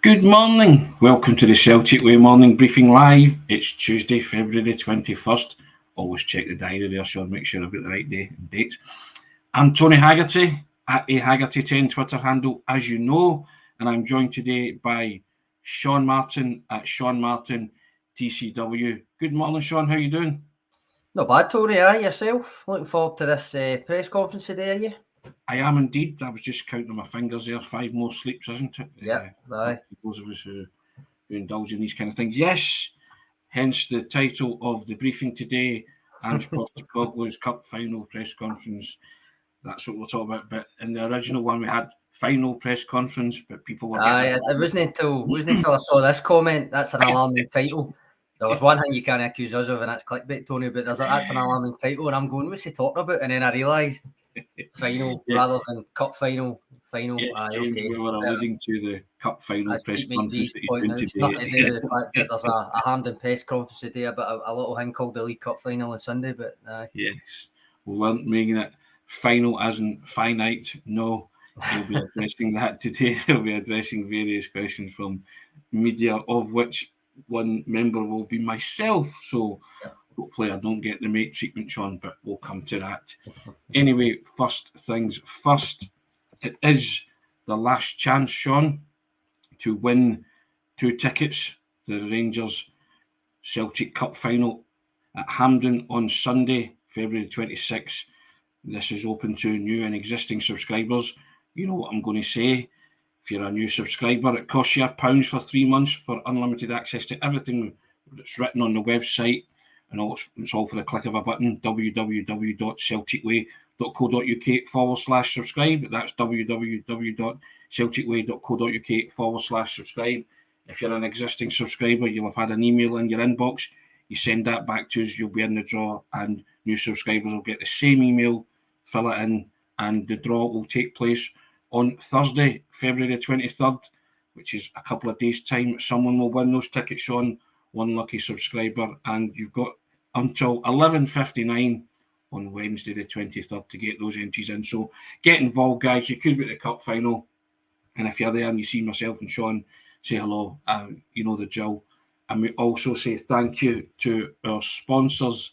Good morning. Welcome to the Celtic Way Morning Briefing Live. It's Tuesday, February 21st. Always check the diary there, so I'll make sure I've got the right day and dates. I'm Tony Haggerty at Haggerty10 Twitter handle, as you know, and I'm joined today by Sean Martin at Sean Martin TCW. Good morning, Sean. How are you doing? Not bad, Tony. Aye, yourself? Looking forward to this press conference today, are you? I am indeed. I was just counting my fingers there. 5 more sleeps, isn't it? Yeah, aye. For those of us who indulge in these kind of things. Yes, hence the title of the briefing today, Ange Postecoglou's Cup Final Press Conference. That's what we'll talk about. But in the original one, we had final press conference, but people were Aye, it wasn't until I saw this comment. That's an alarming title. There was one thing you can't accuse us of, and that's clickbait, Tony, but that's an alarming title, and I'm going, what's he talking about? And then I realised final rather than cup final. Yes, Aye, James, okay. we were alluding to the Cup Final As press Pete conference McGee's that he's pointing been out, it's nothing to do today. with the fact that there's a Hampden press conference today about a little thing called the League Cup final on Sunday, but aye. Yes, we weren't making it final as in finite. No, we'll be addressing that today. We'll be addressing various questions from media, of which one member will be myself. So hopefully I don't get the mate treatment, Sean, but we'll come to that. Anyway, first things first. It is the last chance, Sean, to win 2 tickets to the Rangers Celtic Cup final at Hampden on Sunday, February 26th. This is open to new and existing subscribers. You know what I'm going to say. If you're a new subscriber, it costs you £1 for 3 months for unlimited access to everything that's written on the website. And it's all for the click of a button, www.celticway.co.uk/subscribe. That's www.celticway.co.uk/subscribe. If you're an existing subscriber, you'll have had an email in your inbox. You send that back to us, you'll be in the draw, and new subscribers will get the same email, fill it in, and the draw will take place on Thursday, February 23rd, which is a couple of days' time. Someone will win those tickets, on one lucky subscriber, and you've got until 11:59 on Wednesday the 23rd to get those entries in. So get involved, guys. You could be at the cup final, and if you're there and you see myself and Sean, say hello. You know the drill. And we also say thank you to our sponsors,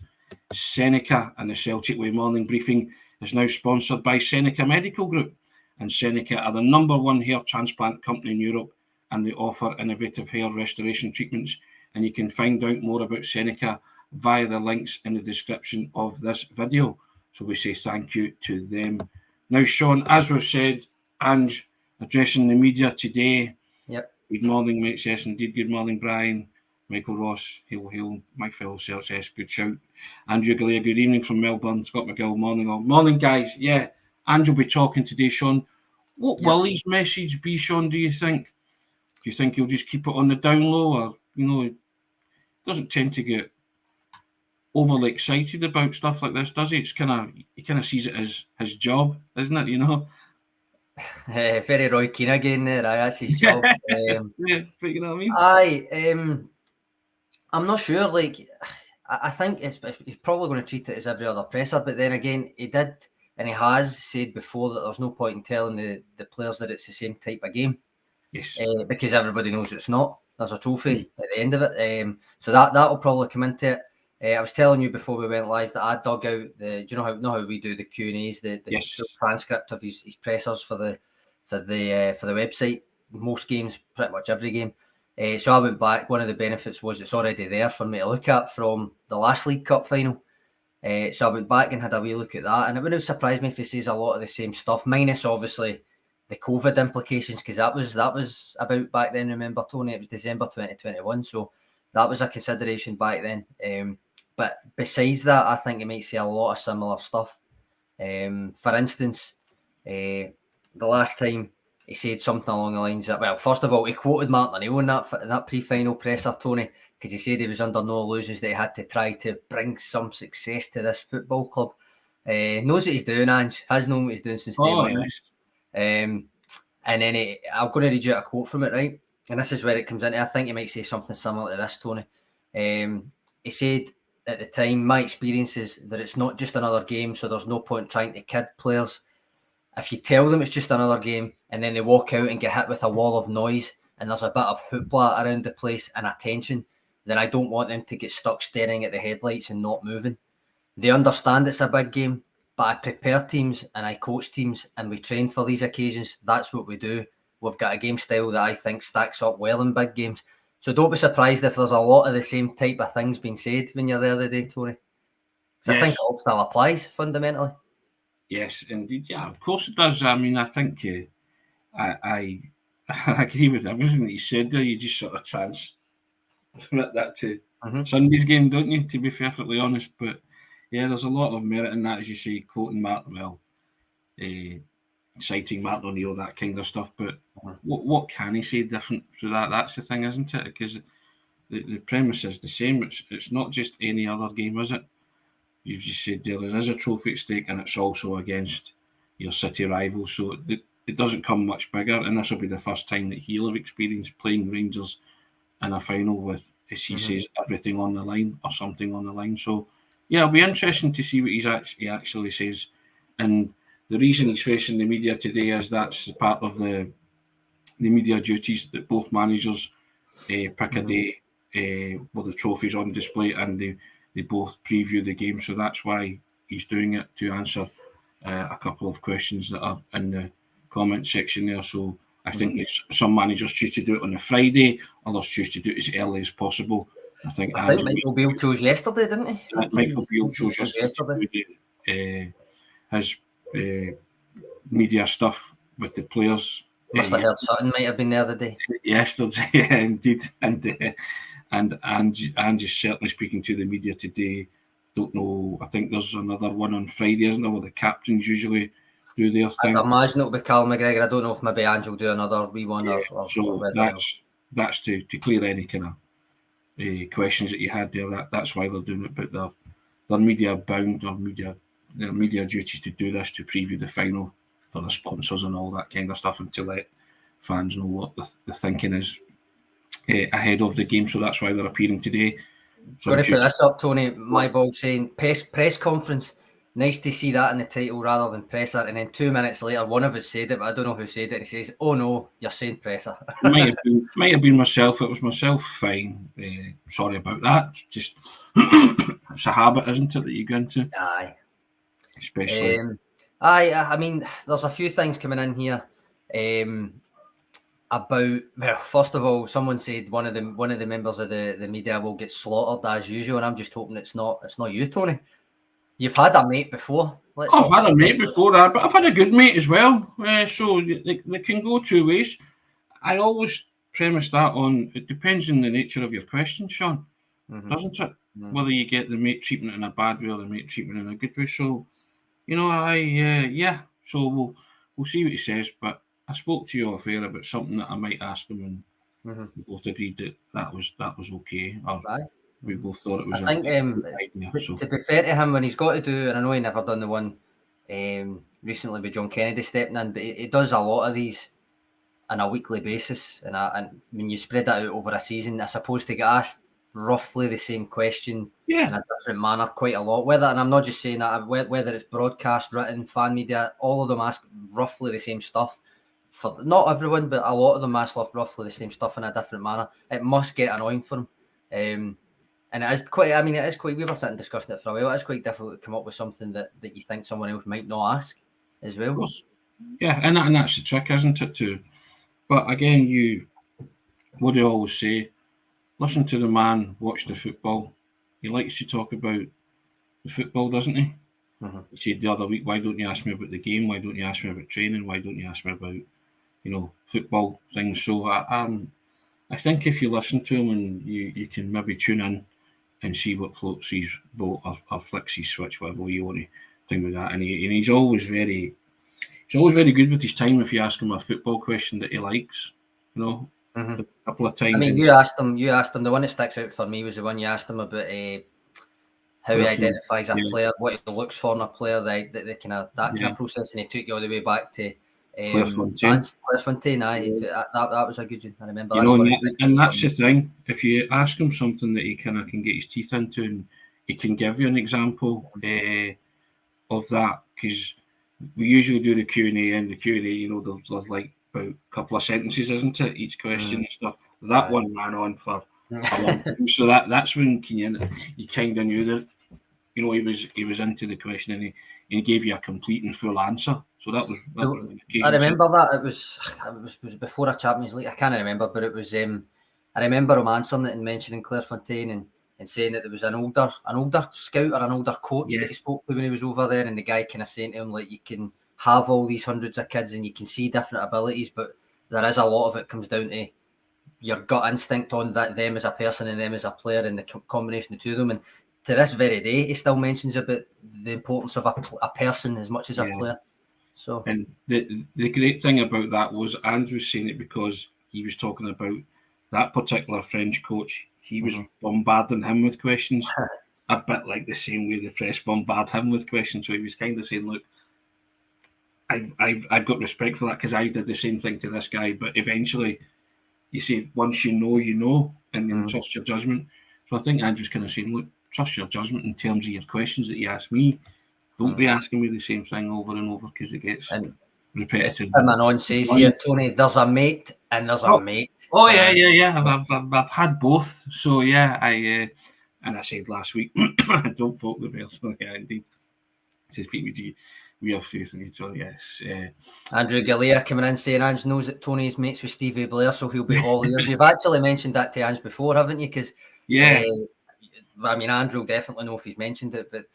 SENECA, and the Celtic Way Morning Briefing is now sponsored by SENECA Medical Group. And SENECA are the #1 hair transplant company in Europe, and they offer innovative hair restoration treatments. And you can find out more about SENECA via the links in the description of this video. So we say thank you to them. Now, Sean, as we've said, Ange addressing the media today. Yep. Good morning, mates. Yes, indeed. Good morning, Brian. Michael Ross, hail, my fellow Celts, yes, good shout. Andrew Galea, good evening from Melbourne. Scott McGill, morning all. Morning, guys. Yeah, Ange will be talking today, Sean. What will his message be, Sean, do you think? Do you think he'll just keep it on the down low, or, he doesn't tend to get overly excited about stuff like this, does he? He kind of sees it as his job, isn't it, Very Roy Keane again there, that's his job. Yeah, but you know what I mean? Aye, I'm not sure. Like, I think he's probably going to treat it as every other presser, but then again, he did, and he has said before that there's no point in telling the players that it's the same type of game. Yes. Because everybody knows it's not. There's a trophy at the end of it. So that'll probably come into it. I was telling you before we went live that I dug out do you know how we do the Q&As, the transcript of his pressers for the website. Most games, pretty much every game. So I went back. One of the benefits was it's already there for me to look at from the last League Cup final. So I went back and had a wee look at that, and it wouldn't surprise me if he says a lot of the same stuff, minus obviously the COVID implications, because that was about back then. Remember, Tony, it was December 2021, so that was a consideration back then. But besides that, I think he might say a lot of similar stuff. For instance, the last time he said something along the lines that, well, first of all, he quoted Martin and Tony in that pre-final presser, Tony, because he said he was under no illusions that he had to try to bring some success to this football club. Knows what he's doing, Ange. Has known what he's doing since day one. Yes. And then I'm going to read you a quote from it, right? And this is where it comes into. I think he might say something similar to this, Tony. He said at the time, my experience is that it's not just another game, so there's no point trying to kid players. If you tell them it's just another game and then they walk out and get hit with a wall of noise, and there's a bit of hoopla around the place and attention, then I don't want them to get stuck staring at the headlights and not moving. They understand it's a big game, but I prepare teams and I coach teams and we train for these occasions. That's what we do. We've got a game style that I think stacks up well in big games. So don't be surprised if there's a lot of the same type of things being said when you're there today, Tony. Because I think it all still applies fundamentally. Yes, indeed. Yeah, of course it does. I mean, I think I agree with everything that you said there. You just sort of transmit that to Sunday's game, don't you, to be perfectly honest? But yeah, there's a lot of merit in that, as you say, quoting Martin, citing Martin O'Neill, that kind of stuff. But what can he say different to that? That's the thing, isn't it? Because the premise is the same. It's not just any other game, is it? You've just said there is a trophy at stake, and it's also against your city rivals. So it doesn't come much bigger, and this will be the first time that he'll have experienced playing Rangers in a final with, as he says, everything on the line or something on the line. So yeah, it'll be interesting to see what he actually says. And the reason he's facing the media today is that's part of the media duties that both managers pick a day where the trophy's on display and they both preview the game. So that's why he's doing it, to answer a couple of questions that are in the comment section there. So I think some managers choose to do it on a Friday, others choose to do it as early as possible. I think Michael Beale chose yesterday, didn't he? Michael Beale chose yesterday. His media stuff with the players. Must have heard Sutton might have been there the day. Yesterday, yeah, indeed. And Ange is certainly speaking to the media today. Don't know, I think there's another one on Friday, isn't there, where the captains usually do their thing. I'd imagine it'll be Cal McGregor. I don't know if maybe Ange will do another wee one or so that's to clear any kind of questions that you had there. That's why they're doing it, but they're media bound, their media duties to do this, to preview the final for the sponsors and all that kind of stuff, and to let fans know what the thinking is ahead of the game. So that's why they're appearing today. So going to put this up, Tony. My ball saying press conference. Nice to see that in the title rather than presser. And then 2 minutes later, one of us said it, but I don't know who said it. And he says, "Oh no, you're saying presser." might have been myself. It was myself. Fine. Sorry about that. Just it's a habit, isn't it, that you go into? Aye. Especially. I mean, there's a few things coming in here. About, well, first of all, someone said one of the members of the media will get slaughtered as usual, and I'm just hoping it's not you, Tony. You've had a mate before. I've had a mate before that, but I've had a good mate as well. So they can go two ways. I always premise that on, it depends on the nature of your question, Sean, doesn't it? Whether you get the mate treatment in a bad way or the mate treatment in a good way. So, you know, so we'll see what he says, but I spoke to you off air about something that I might ask him, and we both agreed that was okay. We both thought it was. I think idea, to be fair to him, when he's got to do, and I know he never done the one recently with John Kennedy stepping in, but he does a lot of these on a weekly basis, and when you spread that out over a season, I suppose to get asked roughly the same question in a different manner quite a lot. And I'm not just saying that, whether it's broadcast, written, fan media, all of them ask roughly the same stuff. For not everyone, but a lot of them ask roughly the same stuff in a different manner. It must get annoying for him. And it is quite, we were sitting discussing it for a while, it is quite difficult to come up with something that you think someone else might not ask as well. Yeah, and that's the trick, isn't it, too? But again, what do you always say? Listen to the man, watch the football. He likes to talk about the football, doesn't he? He said the other week, why don't you ask me about the game? Why don't you ask me about training? Why don't you ask me about, football things? So I think if you listen to him and you can maybe tune in and see what floats his boat or flicks his switch, whatever you want to think with that. And he's always very good with his time if you ask him a football question that he likes, a couple of times. I mean, you asked him, the one that sticks out for me was the one you asked him about how he identifies a player, what he looks for in a player, that kind of process, and he took you all the way back to Clairefontaine. That was a good one. I remember. And that's the thing. If you ask him something that he kind of can get his teeth into, and he can give you an example of that, because we usually do the Q&A, and the Q&A, there's like about a couple of sentences, isn't it? Each question and stuff. That one ran on for a long time. So that's when you kind of knew that, he was into the question, and he gave you a complete and full answer. So that was I remember that. It was before a Champions League. I can't remember, but it was. I remember him answering it and mentioning Clairefontaine and saying that there was an older scout or an older coach that he spoke to when he was over there, and the guy kind of saying to him, like, you can have all these hundreds of kids and you can see different abilities, but there is a lot of it comes down to your gut instinct on them as a person and them as a player, and the combination of the two of them. And to this very day, he still mentions about the importance of a person as much as a player. So, and the great thing about that was Andrew saying it because he was talking about that particular French coach. He was bombarding him with questions, a bit like the same way the press bombard him with questions. So he was kind of saying, "Look, I've got respect for that because I did the same thing to this guy." But eventually, you see, once you know, and then trust your judgment. So I think Andrew's kind of saying, "Look, trust your judgment in terms of your questions that you ask me. Don't be asking me the same thing over and over because it gets repetitive." Manon says here, Tony, there's a mate and there's a mate. Oh yeah. I've had both. So yeah, and I said last week, I don't vote the Bears. So yeah, indeed. To speak with you, we have faith in each other. Yes. Andrew Galea coming in saying Ange knows that Tony is mates with Stevie Blair, so he'll be all ears. You've actually mentioned that to Ange before, haven't you? Because I mean, Andrew will definitely know if he's mentioned it, but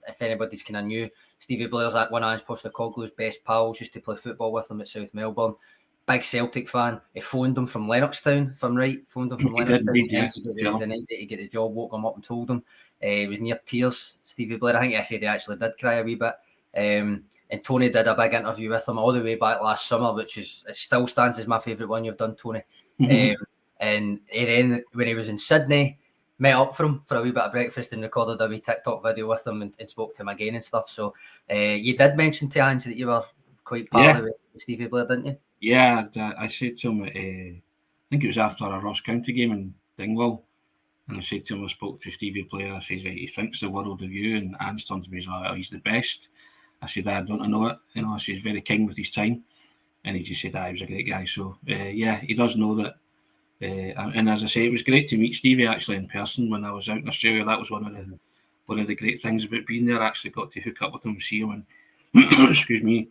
if anybody's kind of new, Stevie Blair's one of Ange Postecoglou's best pals, used to play football with him at South Melbourne. Big Celtic fan. He phoned him from Lennoxtown, if I'm right. Phoned him from Lennoxtown. The night that he got the job, woke him up and told him. He was near tears, Stevie Blair. I think I said he actually did cry a wee bit. And Tony did a big interview with him all the way back last summer, which it still stands as my favourite one you've done, Tony. And then when he was in Sydney, met up for him for a wee bit of breakfast and recorded a wee TikTok video with him and spoke to him again and stuff. So you did mention to Ange that you were quite pally with Stevie Blair, didn't you? Yeah, I said to him, I think it was after a Ross County game in Dingwall, and I said to him, I spoke to Stevie Blair, I says, he thinks the world of you, and Ange turned to me and said, oh, he's the best. I said, I don't know it. I said, he's very kind with his time. And he just said, he was a great guy. So, he does know that. And as I say, it was great to meet Stevie actually in person when I was out in Australia. That was one of the great things about being there. I actually got to hook up with him, see him, and excuse me.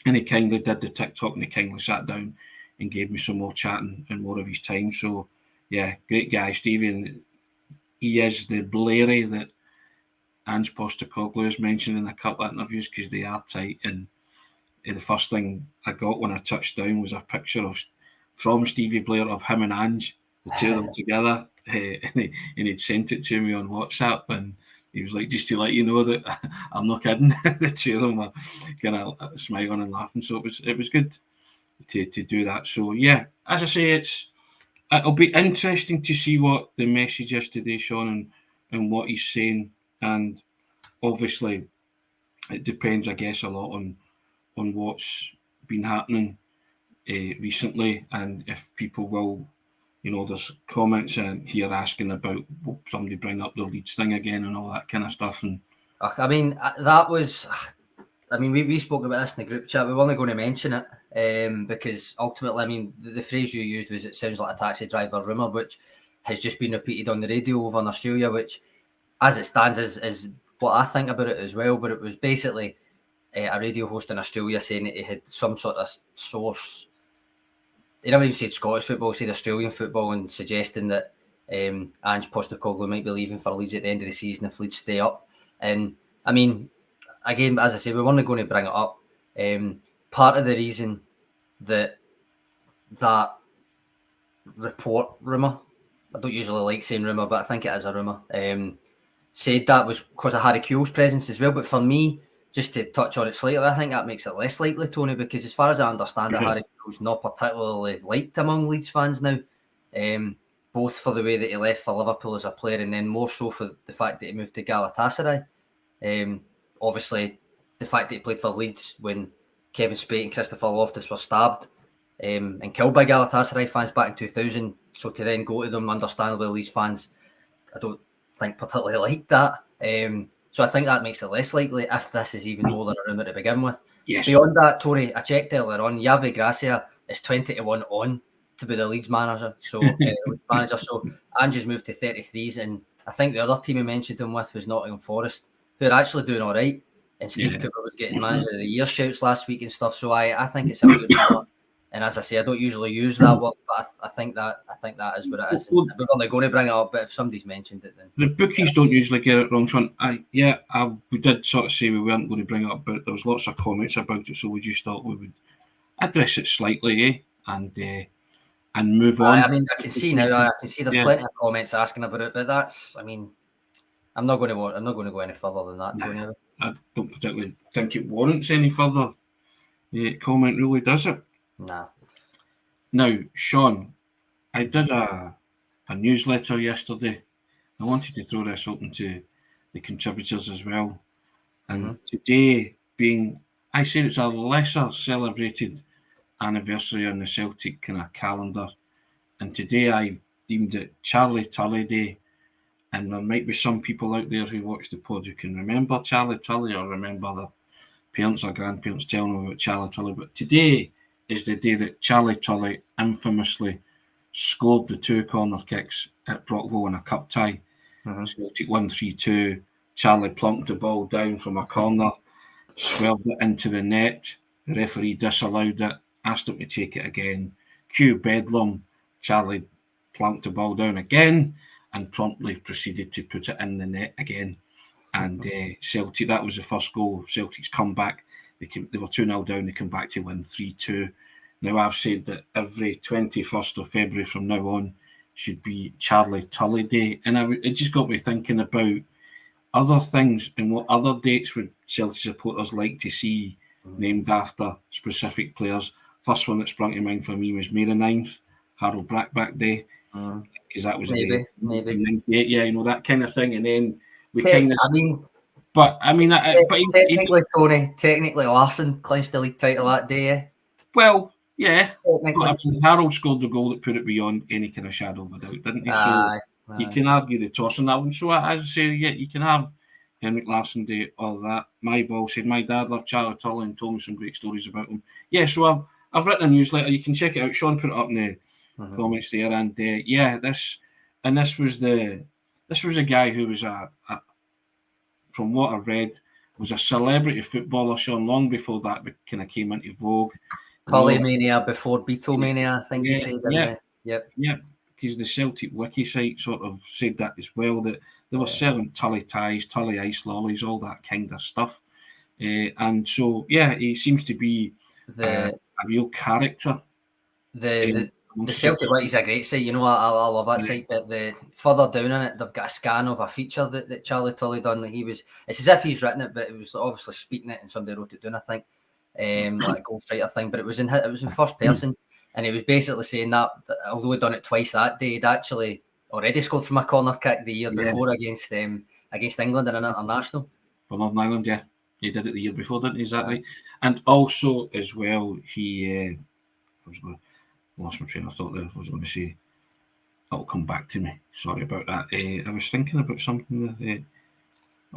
And he kindly did the TikTok, and he kindly sat down and gave me some more chatting and more of his time. So, yeah, great guy, Stevie. And he is the Blairy that Ange Postecoglou has mentioned in a couple of interviews because they are tight. And the first thing I got when I touched down was a picture from Stevie Blair of him and Ange, the two of them together. And he'd sent it to me on WhatsApp, and he was like, just to let you know that I'm not kidding. The two of them were kind of smiling and laughing. So it was good to do that. So yeah, as I say, it'll be interesting to see what the message is today, Sean, and what he's saying. And obviously, it depends, I guess, a lot on what's been happening recently, and if people will. There's comments here asking about somebody bring up the Leeds thing again and all that kind of stuff. And I mean, that was. I mean, we spoke about this in the group chat. We were only going to mention it because ultimately, I mean, the phrase you used was "it sounds like a taxi driver rumour," which has just been repeated on the radio over in Australia. Which, as it stands, is what I think about it as well. But it was basically a radio host in Australia saying that he had some sort of source. He never even said Scottish football, he said Australian football, and suggesting that Ange Postecoglou might be leaving for Leeds at the end of the season if Leeds stay up. And I mean, again, as I say, we weren't going to bring it up. Part of the reason that report rumour, I don't usually like saying rumour, but I think it is a rumour, said that was because of Harry Kewell's presence as well. But for me, just to touch on it slightly, I think that makes it less likely, Tony, because as far as I understand it, Harry Kewell's not particularly liked among Leeds fans now, both for the way that he left for Liverpool as a player and then more so for the fact that he moved to Galatasaray. Obviously, the fact that he played for Leeds when Kevin Spate and Christopher Loftus were stabbed and killed by Galatasaray fans back in 2000, so to then go to them, understandably, Leeds fans, I don't think particularly liked that. So I think that makes it less likely if this is even more than a rumour to begin with. Yes. Beyond that, Tony, I checked earlier on, Javi Gracia is 20-1 on to be the Leeds manager. So So Ange's moved to 33s, and I think the other team he mentioned him with was Nottingham Forest, who are actually doing all right. And Steve Cooper was getting manager of the year shouts last week and stuff. So I think it's a good number. And as I say, I don't usually use that word, but I think that is what it is. We're only going to bring it up, but if somebody's mentioned it, then the bookies don't usually get it wrong, Sean. We did sort of say we weren't going to bring it up, but there was lots of comments about it, so we just thought we would address it slightly, and move on. I mean, I can see now. I can see there's plenty of comments asking about it, but that's. I mean, I'm not going to go any further than that, Tony. I don't particularly think it warrants any further comment, really, does it? Nah. Now, Sean, I did a newsletter yesterday. I wanted to throw this open to the contributors as well. And today being, I say it's a lesser celebrated anniversary on the Celtic kind of calendar. And today I deemed it Charlie Tully Day. And there might be some people out there who watch the pod who can remember Charlie Tully or remember their parents or grandparents telling them about Charlie Tully. But today is the day that Charlie Tully infamously scored the 2 corner kicks at Brockville in a cup tie. Celtic won 3-2. Charlie plunked the ball down from a corner, swirled it into the net. The referee disallowed it, asked him to take it again. Cue bedlam. Charlie plunked the ball down again and promptly proceeded to put it in the net again. And Celtic, that was the first goal of Celtic's comeback. They were 2-0 down, they come back to win 3-2. Now, I've said that every 21st of February from now on should be Charlie Tully Day. And it just got me thinking about other things and what other dates would Celtic supporters like to see named after specific players. First one that sprung to mind for me was May the 9th, Harold Brackback Day. Because that was maybe 98, that kind of thing. And then we technically, Tony, technically Larson clinched the league title that day. Yeah? Well, yeah. Harold scored the goal that put it beyond any kind of shadow of a doubt, didn't he? So you can argue the toss on that one. So as I say, you can have Henrik Larsson Day, all that. My ball said my dad loved Charlie Tully and told me some great stories about him. Yeah, so I've written a newsletter. You can check it out. Sean put it up in the comments there, and this was a guy who was from what I read, was a celebrity footballer, Sean, long before that kind of came into vogue. Tully Mania before Beatle Mania, I think you said, didn't they? Yep, because the Celtic wiki site sort of said that as well, that they were selling Tully ties, Tully ice lollies, all that kind of stuff. And so, he seems to be a real character. The Celtic Wiki is a great site. I love that site. But the further down in it, they've got a scan of a feature that Charlie Tully done. It's as if he's written it, but it was obviously speaking it, and somebody wrote it down, I think, like a ghostwriter thing. But it was in first person, and he was basically saying that although he'd done it twice that day, he'd actually already scored from a corner kick the year before against England in an international for Northern Ireland. He did it the year before, didn't he? Is that right? And also as well, he lost my train of thought there. I was going to say, it'll come back to me. Sorry about that. I was thinking about something there.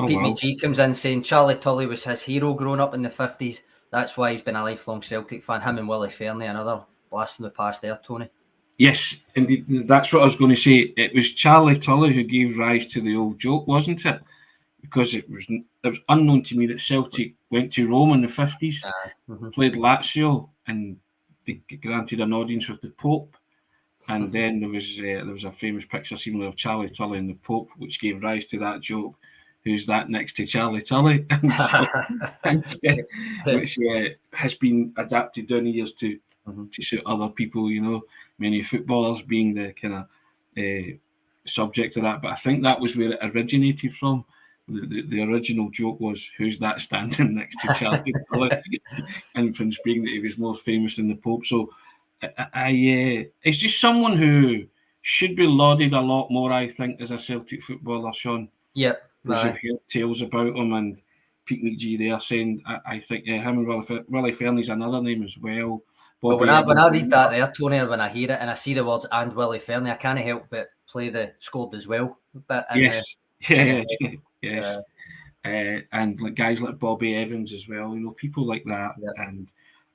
Pete McGee comes in saying Charlie Tully was his hero growing up in the 50s. That's why he's been a lifelong Celtic fan. Him and Willie Fernie, another blast from the past there, Tony. Yes, indeed. That's what I was going to say. It was Charlie Tully who gave rise to the old joke, wasn't it? Because it was unknown to me that Celtic went to Rome in the 50s, played Lazio, and they granted an audience with the Pope, and then there was a famous picture similar of Charlie Tully and the Pope, which gave rise to that joke. Who's that next to Charlie Tully? Which has been adapted down the years to suit other people. Many footballers being the kind of subject of that. But I think that was where it originated from. The original joke was, who's that standing next to Charlie Tully? Infants being that he was more famous than the Pope. So it's just someone who should be lauded a lot more, I think, as a Celtic footballer, Sean. Yep. Because you've heard tales about him, and Pete McGee there saying, I think him and Willie Fernie's another name as well. But when I read that there, Tony, or when I hear it and I see the words "and Willie Fernie," I can't help but play the scored as well. But yes. And like guys like Bobby Evans as well, people like that. And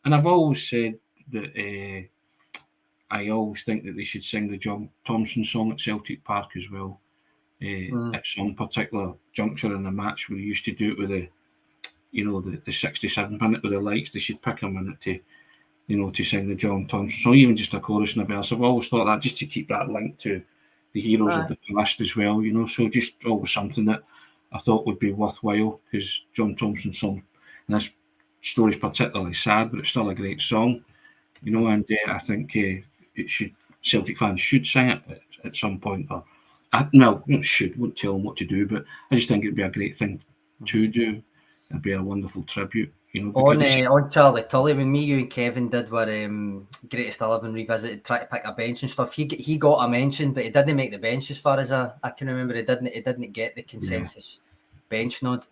I've always said that I always think that they should sing the John Thompson song at Celtic Park as well. At some particular juncture in the match where he used to do it with the 67 minute with the lights, they should pick a minute to sing the John Thompson song, even just a chorus and a verse. I've always thought that, just to keep that link to the heroes of the past as well, so just always something that I thought would be worthwhile, because John Thompson's song, and this story's particularly sad, but it's still a great song, and I think Celtic fans should sing it at some point, or won't tell them what to do, but I just think it'd be a great thing to do. It'd be a wonderful tribute, On Charlie Tully, when me, you and Kevin did our Greatest 11 Revisited, try to pick a bench and stuff, he got a mention, but he didn't make the bench as far as I can remember. He didn't get the consensus bench nod,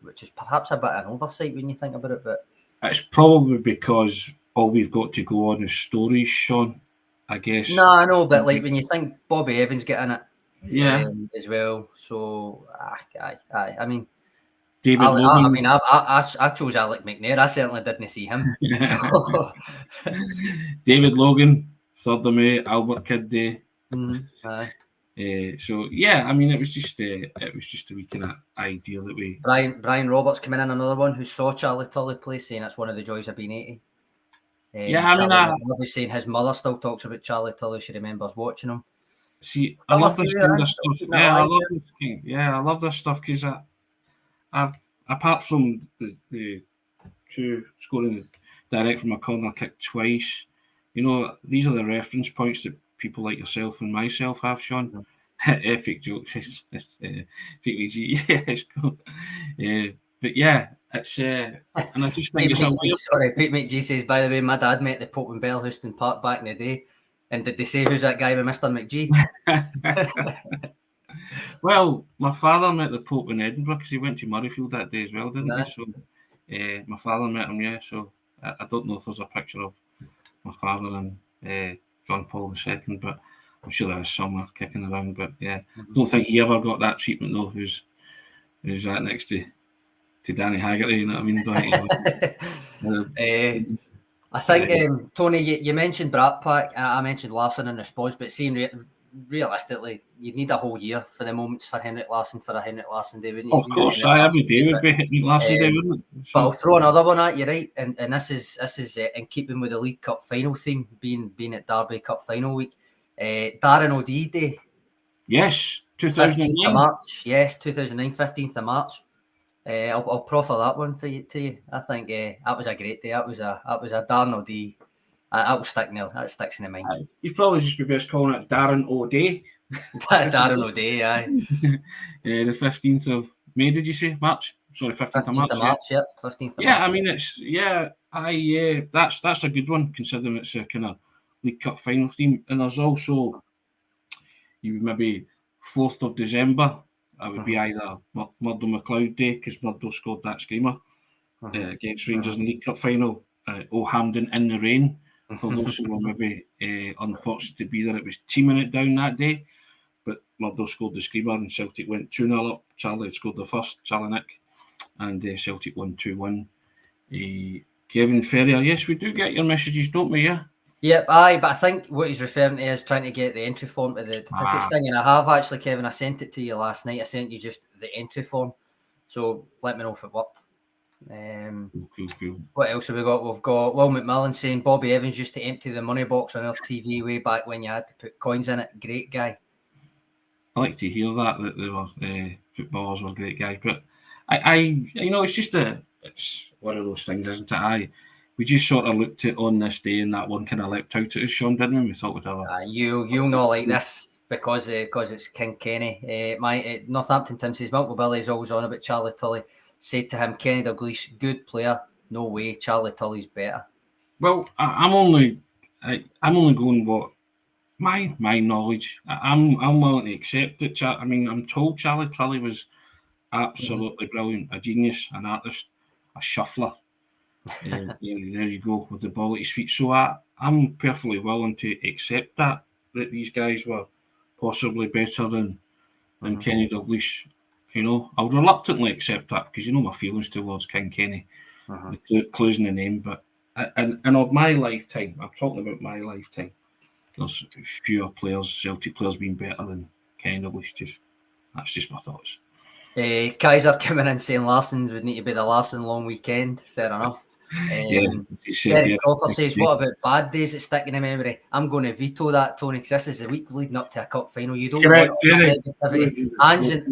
which is perhaps a bit of an oversight when you think about it. But it's probably because all we've got to go on is stories, Sean, I guess. No, I know, but like when you think Bobby Evans getting it, as well. So, I mean, David Logan. I chose Alec McNair. I certainly didn't see him. David Logan, 3rd of May, Albert Kid Day. So yeah, I mean, it was just a wee kind of idea that we. Brian Roberts coming in, another one who saw Charlie Tully play, saying it's one of the joys of being 80. Obviously, his mother still talks about Charlie Tully. She remembers watching him. See, I love this kind of stuff. I love this stuff because I've, apart from the two scoring direct from a corner kick twice, these are the reference points that people like yourself and myself have, Sean. Epic jokes, PG, it's cool. But yeah, it's and I just think it's a weird. Sorry, Pete McGee says, by the way, my dad met the Pope in Bellhouston Park back in the day. And did they say who's that guy with Mr. McGee? Well, my father met the Pope in Edinburgh because he went to Murrayfield that day as well, didn't he? So my father met him, so I don't know if there's a picture of my father and John Paul II, but I'm sure there is somewhere kicking around. But I don't think he ever got that treatment though. Who's that next to Danny Haggerty? You know what I mean? I think, Tony, you mentioned Brat Pack. I mentioned Larsson in response, but seeing realistically, you'd need a whole year for the moments for Henrik Larsson for a Henrik Larsson day, wouldn't you? Of course, every day would be Henrik Larsson day, wouldn't it? But I'll throw another one at you, right? And this is in keeping with the League Cup final theme, being at Derby Cup final week. Darren O'Dea Day. Yes, 2009. 15th of March. Yes, 2009, 15th of March. I'll proffer that one to you. I think that was a great day. That was a Darren O'Dea. That'll stick now. That sticks in the mind. You'd probably just be best calling it Darren O'Dea. Darren O'Dea, aye. The 15th of May, did you say? March? Sorry, 15th of March. 15th of March, yep. 15th of March. I mean, that's a good one, considering it's a kind of League Cup final theme. And there's also, maybe 4th of December, that would be either Murdo McLeod Day, because Murdo scored that screamer against Rangers in the League Cup final. Hampden in the rain. For those who were maybe unfortunate to be there, it was teaming it down that day. But Murdo scored the screamer and Celtic went 2-0 up. Charlie had scored the first, Charlie Nick, and Celtic won 2-1. Kevin Ferrier, yes, we do get your messages, don't we? Yeah. Yep, aye, but I think what he's referring to is trying to get the entry form to the tickets thing, and I have actually, Kevin. I sent it to you last night. I sent you just the entry form, so let me know if it worked. Cool. What else have we got? We've got Will McMillan saying Bobby Evans used to empty the money box on our TV way back when you had to put coins in it. Great guy. I like to hear that they were footballers were great guys, but I it's just it's one of those things, isn't it? We just sort of looked at on this day, and that one kind of leapt out at us, Sean, didn't we? We thought we'd have you'll not like this because it's King Kenny. My Northampton Tim says Milk Billy is always on about Charlie Tully. Said to him, Kenny Dalglish, good player. No way, Charlie Tully's better. Well, I'm only going what my knowledge. I'm willing to accept it. I mean, I'm told Charlie Tully was absolutely brilliant, a genius, an artist, a shuffler. There you go with the ball at his feet. So I'm perfectly willing to accept that these guys were possibly better than Kenny Dalglish. I'll reluctantly accept that because my feelings towards King Kenny, the clues in the name, but and of my lifetime, I'm talking about my lifetime, there's fewer players, Celtic players, being better than Ken English. That's just my thoughts. Kaiser coming in saying Larsson would need to be the Larsson long weekend. Fair enough. Derek Crawford says, what about bad days that stick in the memory? I'm going to veto that, Tony, because this is the week leading up to a cup final. You don't want negativity.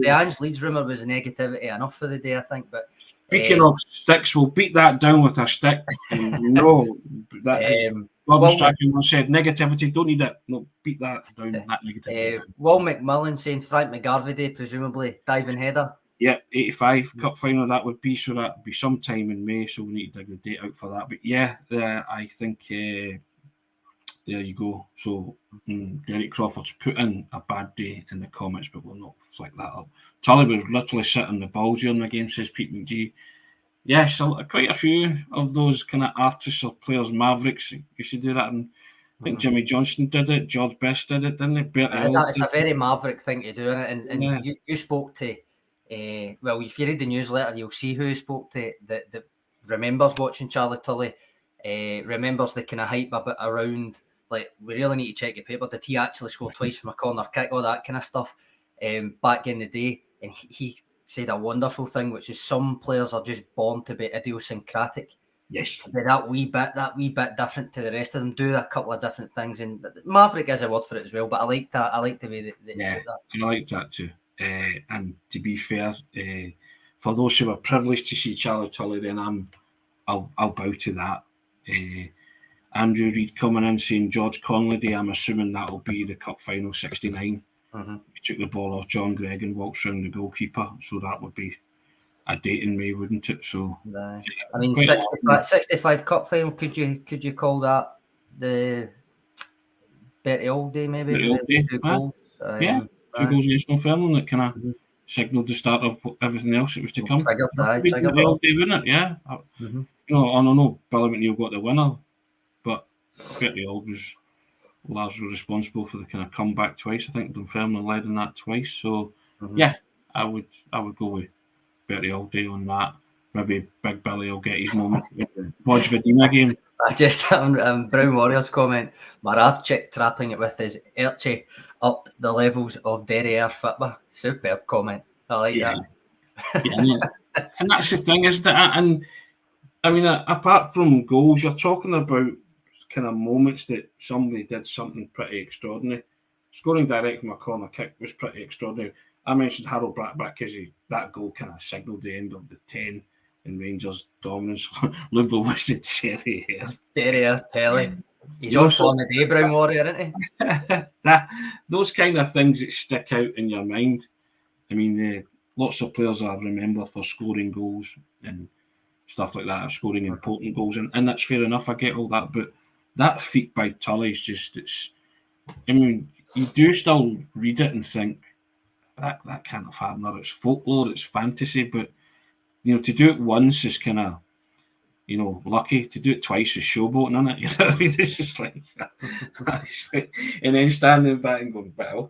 The Ange Leeds rumour was negativity enough for the day, I think. But speaking of sticks, we'll beat that down with a stick. No, that is Robert Strachan said negativity, don't need it. No, beat that down. That negativity. Will McMillan saying Frank McGarvey, presumably diving header. Yeah, 85 cup final that would be, so that would be sometime in May, so we need to dig the date out for that. But yeah, I think there you go. So Derek Crawford's put in a bad day in the comments, but we'll not flick that up. Tully was literally sitting on the ball during the game, says Pete McGee. Yes, quite a few of those kind of artists or players, Mavericks, used to do that. And I think Jimmy Johnson did it, George Best did it, didn't he? It's a very Maverick thing to do, and you spoke to. Well, if you read the newsletter, you'll see who spoke to that remembers watching Charlie Tully, remembers the kind of hype a bit around, like, we really need to check your paper. Did he actually score twice from a corner kick, all that kind of stuff, back in the day? And he said a wonderful thing, which is some players are just born to be idiosyncratic. Yes. To be that wee bit different to the rest of them, do a couple of different things. And Maverick is a word for it as well, but I like that. I like the way that you put that. I like that too. And to be fair, for those who are privileged to see Charlie Tully, then I'll bow to that. Andrew Reid coming in saying George Conley Day. I'm assuming that'll be the cup final 69. He took the ball off John Gregg and walks around the goalkeeper, so that would be a date in May, wouldn't it? So I mean, 65 cup final. Could you call that the Bertie Old Day? Maybe two goals. Two goals against Northumberland that kind of signalled the start of everything else that was to come. Triggered all day, wouldn't it? Yeah. You know, I know Billy McNeil got the winner, but Bertie Old was largely responsible for the kind of comeback twice. I think Dunfermline led in that twice. So yeah, I would go with Bertie Old Day on that. Maybe Big Billy will get his moment with the Vojvodina game. I just Brown Warriors comment. Marav chick trapping it with his Erchie up the levels of Derriere football. Superb comment. I like that. And that's the thing, isn't it? And I mean, apart from goals, you're talking about kind of moments that somebody did something pretty extraordinary. Scoring direct from a corner kick was pretty extraordinary. I mentioned Harold Blackback because that goal kind of signalled the end of the 10 in Rangers' dominance. Lumbo was the Derriere, Pelly. He's also on the day, Brown Warrior, isn't he? Those kind of things that stick out in your mind. I mean, lots of players I remember for scoring goals and stuff like that, scoring important goals, and that's fair enough. I get all that, but that feat by Tully is just, I mean, you do still read it and think that can't have happened. It's folklore, it's fantasy, but you know, to do it once is kind of, you know, lucky. To do it twice is showboating, isn't it? You know what I mean? It's just like, and then standing back and going, well,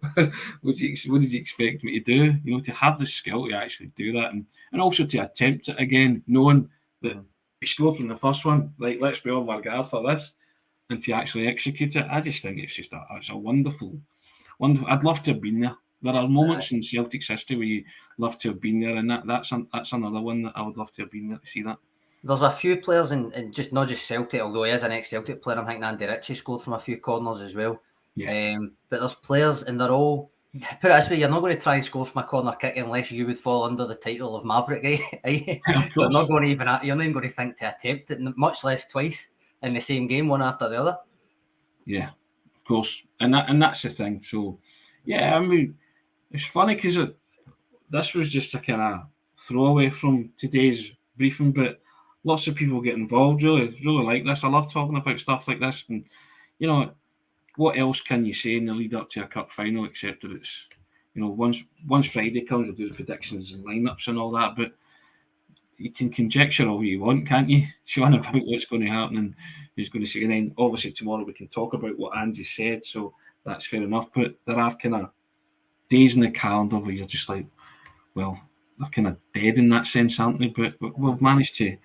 what did you expect me to do? You know, to have the skill to actually do that, and also to attempt it again, knowing that he scored from the first one. Like, let's be on our guard for this, and to actually execute it. I just think it's just it's a wonderful. I'd love to have been there. There are moments in Celtic's history where you love to have been there, and that's another one that I would love to have been there to see that. There's a few players in just not just Celtic, although he is an ex-Celtic player. I think Andy Ritchie scored from a few corners as well. Yeah. But there's players, and they're all, put it this way, you're not going to try and score from a corner kick unless you would fall under the title of Maverick, right? You're not going to you're not even going to think to attempt it, much less twice in the same game, one after the other. Yeah, of course, and that's the thing. So, yeah, I mean, it's funny because this was just a kind of throwaway from today's briefing, but lots of people get involved. Really like this. I love talking about stuff like this, and you know, what else can you say in the lead up to a cup final except that it's, you know, once Friday comes, we'll do the predictions and lineups and all that, but you can conjecture all you want, can't you, Sean, about what's going to happen and who's going to say. And then obviously tomorrow we can talk about what Angie said, so that's fair enough. But there are kind of days in the calendar where you're just like, well, they're kind of dead in that sense, aren't they? But we've managed to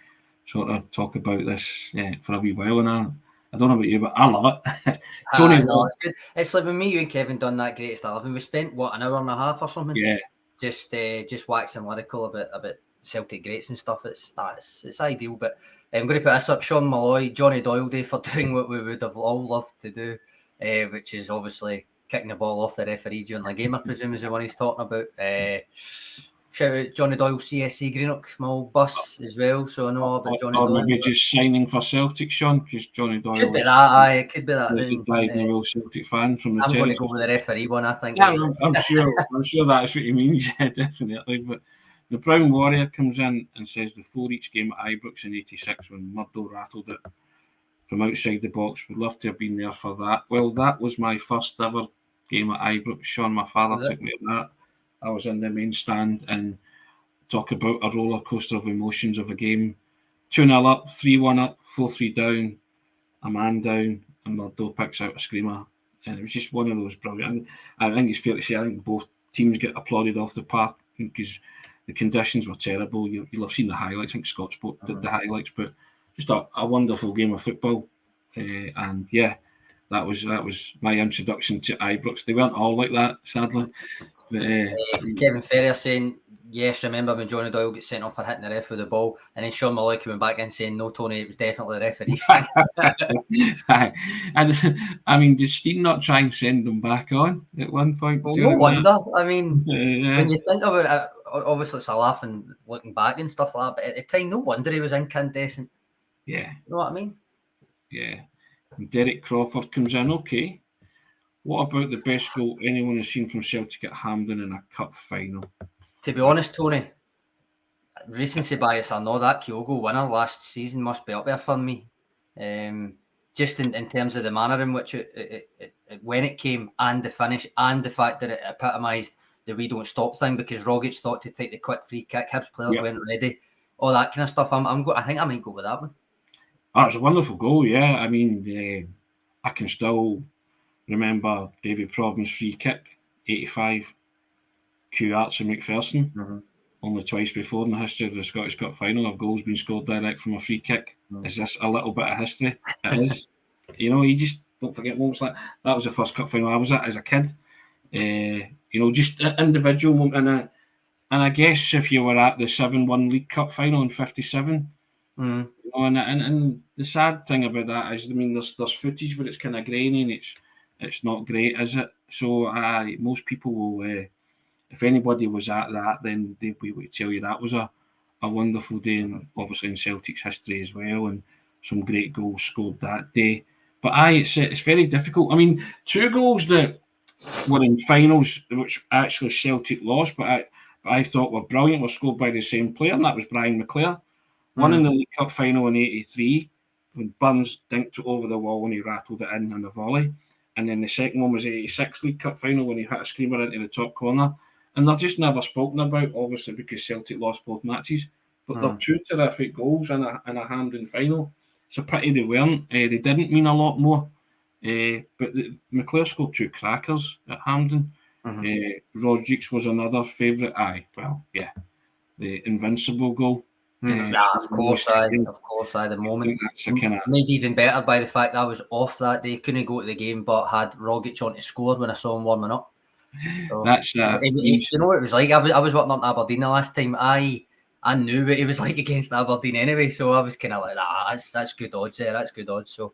sort of talk about this for a wee while, and I don't know about you, but I love it. Tony, no, it's good. It's like when me, you and Kevin done that Greatest 11. We spent an hour and a half or something. Yeah, just waxing lyrical about Celtic greats and stuff. It's ideal. But I'm going to put this up. Sean Malloy, Johnny Doyle Day for doing what we would have all loved to do, which is obviously kicking the ball off the referee during the game, I presume, is the one he's talking about. Shout out Johnny Doyle, CSC Greenock, my old bus as well. So I know all about Johnny Doyle. Or maybe just signing for Celtic, Sean, because Johnny Doyle could be that. Aye, it could be that. Real Celtic fan from the. I'm going to go with the referee one. I think. Yeah, I'm sure. I'm sure that's what he means. Yeah, definitely. But the Brown Warrior comes in and says the 4-each game at Ibrox in '86 when Murdo rattled it from outside the box. Would love to have been there for that. Well, that was my first ever game at Ibrox. Sean, my father took me at that. I was in the main stand and talk about a roller coaster of emotions of a game. 2-0 up, 3-1 up, 4-3 down, a man down, and Murdo picks out a screamer. And it was just one of those brilliant. I think it's fair to say I think both teams get applauded off the park because the conditions were terrible. You'll have seen the highlights. I think Scott did the highlights, but just a wonderful game of football. And yeah, that was my introduction to Ibrox. They weren't all like that, sadly. But, Kevin Ferrier saying, yes, remember when Johnny Doyle gets sent off for hitting the ref with the ball, and then Sean Malloy coming back in saying, no, Tony, it was definitely the referee. And I mean, did Steen not try and send them back on at one point? Well, no wonder. I mean, when you think about it, obviously it's a laugh and looking back and stuff like that, but at the time, no wonder he was incandescent. Yeah. You know what I mean? Yeah. And Derek Crawford comes in, okay. What about the best goal anyone has seen from Celtic at Hampden in a cup final? To be honest, Tony, recency bias, I know that Kyogo winner last season must be up there for me. Just in terms of the manner in which it when it came and the finish and the fact that it epitomised the we don't stop thing because Rogic thought to take the quick free kick, Hibs players weren't ready, all that kind of stuff. I think I might go with that one. Oh, it was a wonderful goal, yeah. I mean, I can still remember David Provin's free kick, 85, Q Arts and McPherson. Mm-hmm. Only twice before in the history of the Scottish Cup final have goals been scored direct from a free kick. Is this a little bit of history? It is. You just don't forget moments like that was the first cup final I was at as a kid. Just an individual moment. And I guess if you were at the 7-1 League Cup final in 57, and the sad thing about that is, I mean, there's footage, but it's kind of grainy and it's not great, is it? So most people will, if anybody was at that, then they'd be able to tell you that was a wonderful day, and obviously in Celtic's history as well, and some great goals scored that day. But it's very difficult. I mean, 2 goals that were in finals, which actually Celtic lost, but I thought were brilliant, were scored by the same player, and that was Brian McClare. One in the League Cup final in '83, when Burns dinked it over the wall and he rattled it in on a volley. And then the second one was '86 League Cup final when he hit a screamer into the top corner. And they're just never spoken about, obviously, because Celtic lost both matches. But they're 2 terrific goals in a Hampden final. It's a pity they weren't. They didn't mean a lot more. But McClare scored 2 crackers at Hampden. Rogic was another favourite. The invincible goal. Of course, the moment made even better by the fact that I was off that day, couldn't go to the game, but had Rogic on to score when I saw him warming up. So, that's you know what it was like. I was working up in Aberdeen the last time. I knew what it was like against Aberdeen anyway, so I was kind of like, that's good odds there. That's good odds. So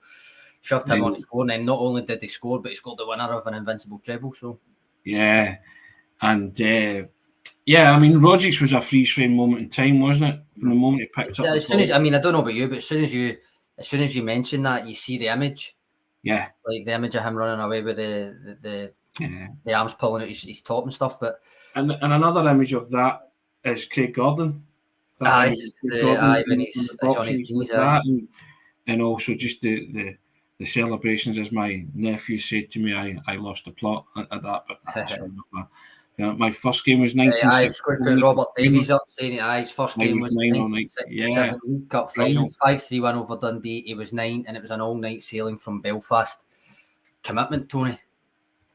shoved him on to score, and then not only did they score, but he scored the winner of an invincible treble. So yeah, and. I mean, Rogic was a freeze frame moment in time, wasn't it? From the moment he picked up. As soon as I don't know about you, but as soon as you mention that, you see the image. Yeah, like the image of him running away with the arms pulling out his top and stuff. But and another image of that is Craig Gordon. When he's on his knees, and also just the celebrations, as my nephew said to me. I lost the plot at that, but. My first game was 1960. Robert Davies up saying his first game was 1967 League Cup final, 5-3 win over Dundee. He was 9, and it was an all-night sailing from Belfast. Commitment, Tony.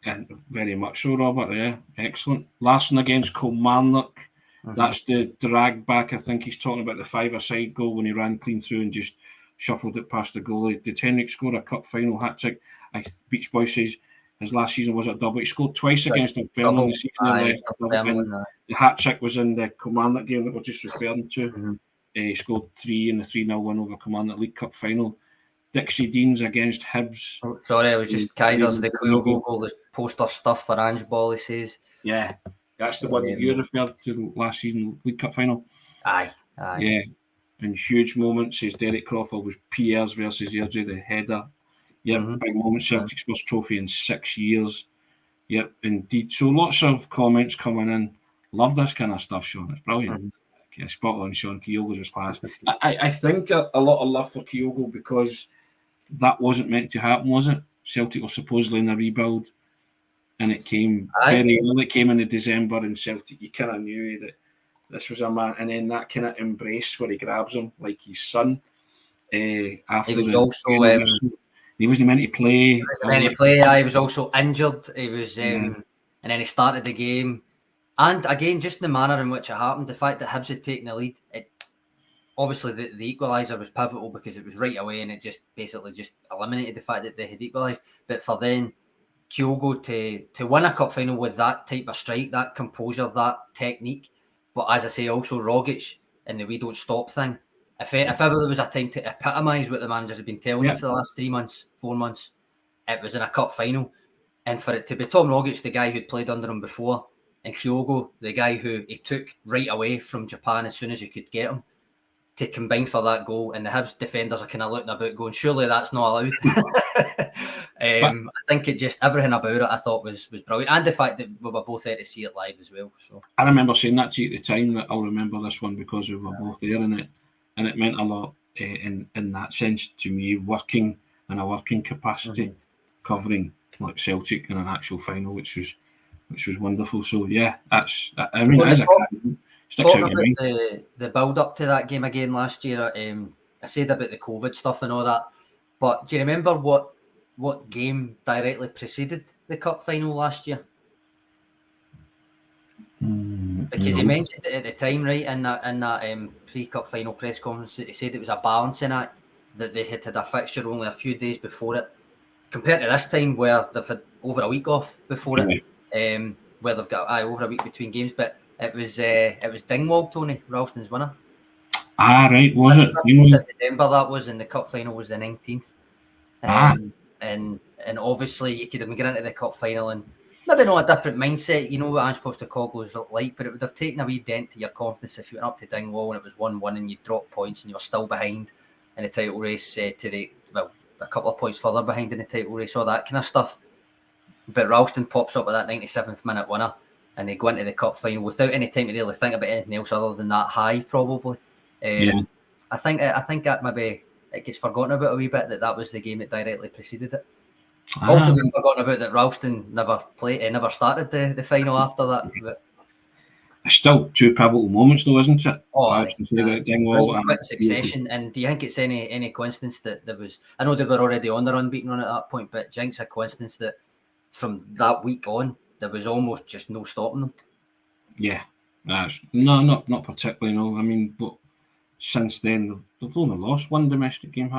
And very much so, Robert. Yeah, excellent. Last one against Kilmarnock That's the drag back. I think he's talking about the 5-a-side goal when he ran clean through and just shuffled it past the goalie. Did Henrik score a cup final hat-trick? Beach Boy says his last season was a double. He scored twice against Dunfermline the season the hat-trick was in the Kilmarnock game that we're just referring to. He scored 3 in the 3-0 win over Kilmarnock League Cup final. Dixie Deans against Hibs. Oh, sorry, it was just Kaiser's the Kyogo goal, the poster stuff for Ange Ball, he says. Yeah, that's the one that you referred to last season, League Cup final. Aye. Yeah, and huge moments, says Derek Crawford, was Piers versus Airdrie, the header. Yep, big moment, Celtic's first trophy in 6 years. Yep, indeed. So lots of comments coming in. Love this kind of stuff, Sean. It's brilliant. Yeah, spot on, Sean. Kyogo's was class. I think a lot of love for Kyogo because that wasn't meant to happen, was it? Celtic were supposedly in a rebuild, and it came very early. It came in December, and Celtic, you kind of knew that this was a man. And then that kind of embrace where he grabs him like his son. After he was he wasn't meant to play. He wasn't meant to play. He was also injured. He was, and then he started the game. And again, just the manner in which it happened, the fact that Hibs had taken the lead, obviously the equaliser was pivotal because it was right away and it just basically just eliminated the fact that they had equalised. But for then Kyogo to win a cup final with that type of strike, that composure, that technique, but as I say, also Rogic and the we don't stop thing. If ever there was a time to epitomise what the managers have been telling you for the last 3 months, 4 months, it was in a cup final. And for it to be Tom Rogic, the guy who'd played under him before, and Kyogo, the guy who he took right away from Japan as soon as you could get him, to combine for that goal, and the Hibs defenders are kind of looking about going, surely that's not allowed. I think it just, everything about it I thought was brilliant, and the fact that we were both there to see it live as well. So I remember saying that to you at the time, that I'll remember this one because we were both there in it, and it meant a lot in that sense to me, working in a working capacity, covering like Celtic in an actual final, which was wonderful. So yeah, that's, I mean, it is talking about the build up to that game again last year. I said about the COVID stuff and all that, but do you remember what game directly preceded the cup final last year? Because he mentioned it at the time, right, in that pre-cup final press conference, he said it was a balancing act, that they had a fixture only a few days before it, compared to this time where they've had over a week off before it, where they've got over a week between games. But it was Dingwall, Tony, Ralston's winner. Right, was it? December that was, and the cup final was the 19th. And obviously you could have been getting into the cup final and maybe not a different mindset, you know what Ange Postecoglou is like, but it would have taken a wee dent to your confidence if you went up to Dingwall and it was 1-1 and you dropped points and you were still behind in the title race a couple of points further behind in the title race, all that kind of stuff. But Ralston pops up with that 97th minute winner and they go into the cup final without any time to really think about anything else other than that high, probably. I think that maybe it gets forgotten about a wee bit, that was the game that directly preceded it. Also gets forgotten about that Ralston never started the final after that. But it's still two pivotal moments though, isn't it? Quick succession. And do you think it's any coincidence that there was, I know they were already on their unbeaten run at that point, but do you think it's a coincidence that from that week on there was almost just no stopping them? Yeah, not particularly, no. I mean, but since then they've only lost one domestic game,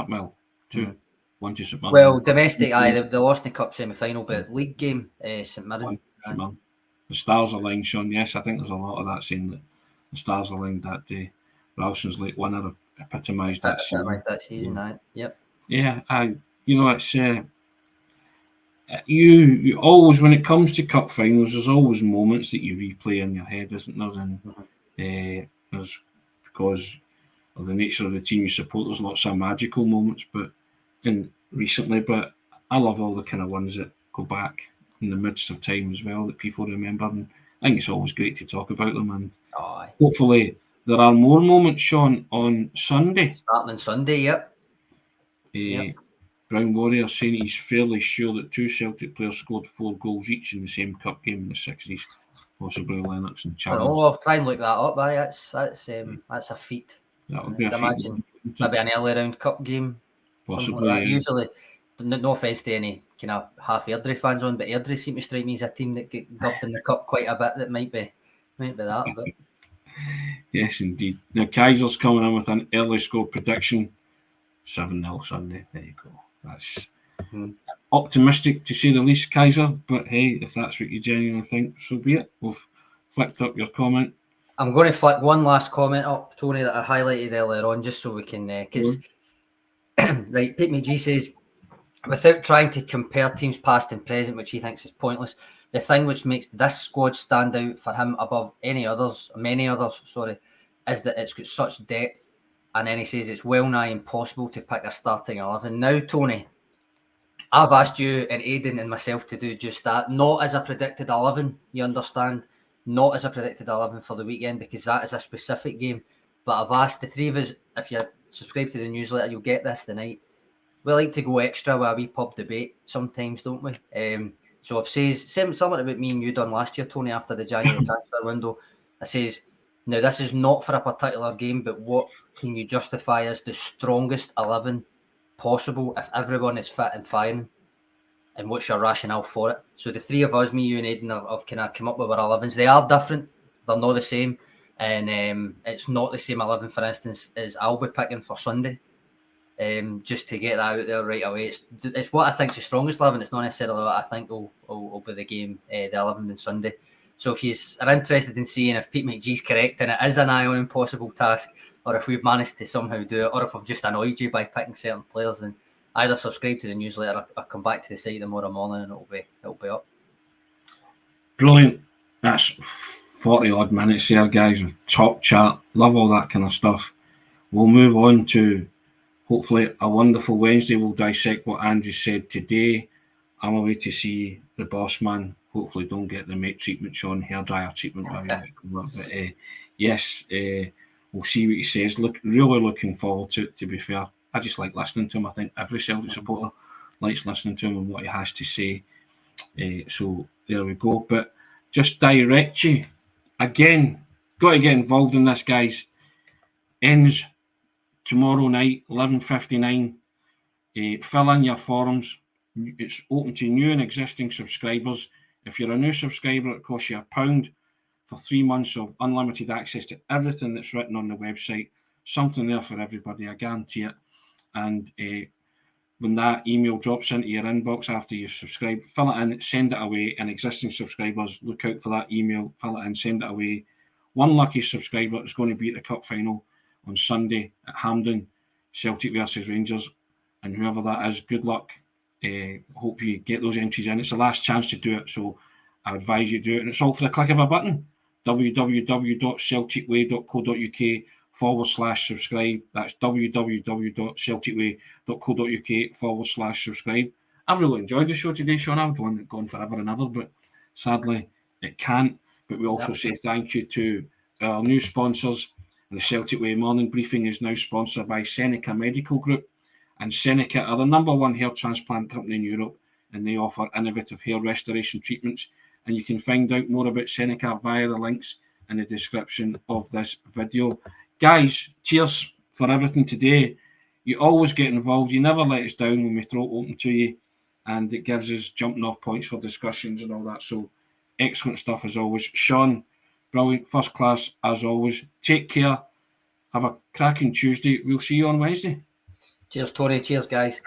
two. One to St Mirren. Well, domestic, they lost in the cup semi-final, but league game, St Mirren. The stars aligned, Sean. Yes, I think there's a lot of that saying that the stars aligned that day. Ralston's late winner epitomised that season. Yep. Yeah, it's you always, when it comes to cup finals, there's always moments that you replay in your head, isn't there? And there's, because of the nature of the team you support, there's lots of magical moments, but I love all the kind of ones that go back in the midst of time as well that people remember, and I think it's always great to talk about them, and hopefully there are more moments, Sean, on Sunday. Starting on Sunday, yep. Brown Warrior saying he's fairly sure that two Celtic players scored 4 goals each in the same cup game in the 60s, possibly Lennox and Charles. I'll try and look that up. That's a feat. That would be a feat. Imagine maybe an early round cup game. Possibly. Like usually, no offence to any kind of half Airdrie fans on, but Airdrie seem to strike me as a team that get dubbed in the cup quite a bit. That might be that. But Yes, indeed. Now, Kaiser's coming in with an early score prediction. 7-0 Sunday. There you go. That's optimistic to say the least, Kaiser. But hey, if that's what you genuinely think, so be it. We've flicked up your comment. I'm going to flick one last comment up, Tony, that I highlighted earlier on, just so we can, because right, Pete McGee says, without trying to compare teams past and present, which he thinks is pointless, the thing which makes this squad stand out for him above many others, is that it's got such depth. And then he says it's well nigh impossible to pick a starting 11. Now, Tony, I've asked you and Aidan and myself to do just that. Not as a predicted 11, you understand? Not as a predicted 11 for the weekend, because that is a specific game. But I've asked the three of us, if you subscribe to the newsletter, you'll get this tonight. We like to go extra with a wee pub debate sometimes, don't we? So I've says something about me and you done last year, Tony, after the January transfer window. I says, now this is not for a particular game, but what can you justify as the strongest 11 possible if everyone is fit and firing? And what's your rationale for it? So the three of us, me, you and Aidan, have kind of come up with our 11s. They are different. They're not the same. And it's not the same 11, for instance, as I'll be picking for Sunday. Just to get that out there right away. It's what I think is the strongest 11. It's not necessarily what I think will be the game, the 11th on Sunday. So if you are interested in seeing if Pete McGee's correct and it is an nigh on impossible task, or if we've managed to somehow do it, or if I've just annoyed you by picking certain players, then either subscribe to the newsletter or come back to the site tomorrow morning and it'll be up. Brilliant. That's 40 odd minutes there, guys, of top chat. Love all that kind of stuff. We'll move on to hopefully a wonderful Wednesday. We'll dissect what Angie said today. I'm away to see the boss man. Hopefully don't get the mate treatment, Sean, hairdryer treatment. But yes, we'll see what he says. Really looking forward to it, to be fair. I just like listening to him. I think every Celtic supporter likes listening to him and what he has to say. So there we go. But just direct you. Again, got to get involved in this, guys. Ends tomorrow night, 11:59. Fill in your forums. It's open to new and existing subscribers. If you're a new subscriber, it costs you £1 for 3 months of unlimited access to everything that's written on the website. Something there for everybody, I guarantee it. And when that email drops into your inbox after you've subscribed, fill it in, send it away. And existing subscribers, look out for that email, fill it in, send it away. One lucky subscriber is going to be at the cup final on Sunday at Hampden, Celtic versus Rangers. And whoever that is, good luck. Hope you get those entries in. It's the last chance to do it, so I advise you do it. And it's all for the click of a button. www.celticway.co.uk/subscribe. That's www.celticway.co.uk/subscribe. I've really enjoyed the show today, Sean. I would want it going forever and ever, but sadly it can't. But we also say thank you to our new sponsors. And the Celtic Way Morning Briefing is now sponsored by SENECA Medical Group. And SENECA are the #1 hair transplant company in Europe, and they offer innovative hair restoration treatments. And you can find out more about SENECA via the links in the description of this video. Guys, cheers for everything today. You always get involved. You never let us down when we throw it open to you, and it gives us jumping off points for discussions and all that. So excellent stuff as always. Sean, brilliant, first class as always. Take care. Have a cracking Tuesday. We'll see you on Wednesday. Cheers, Tony. Cheers, guys.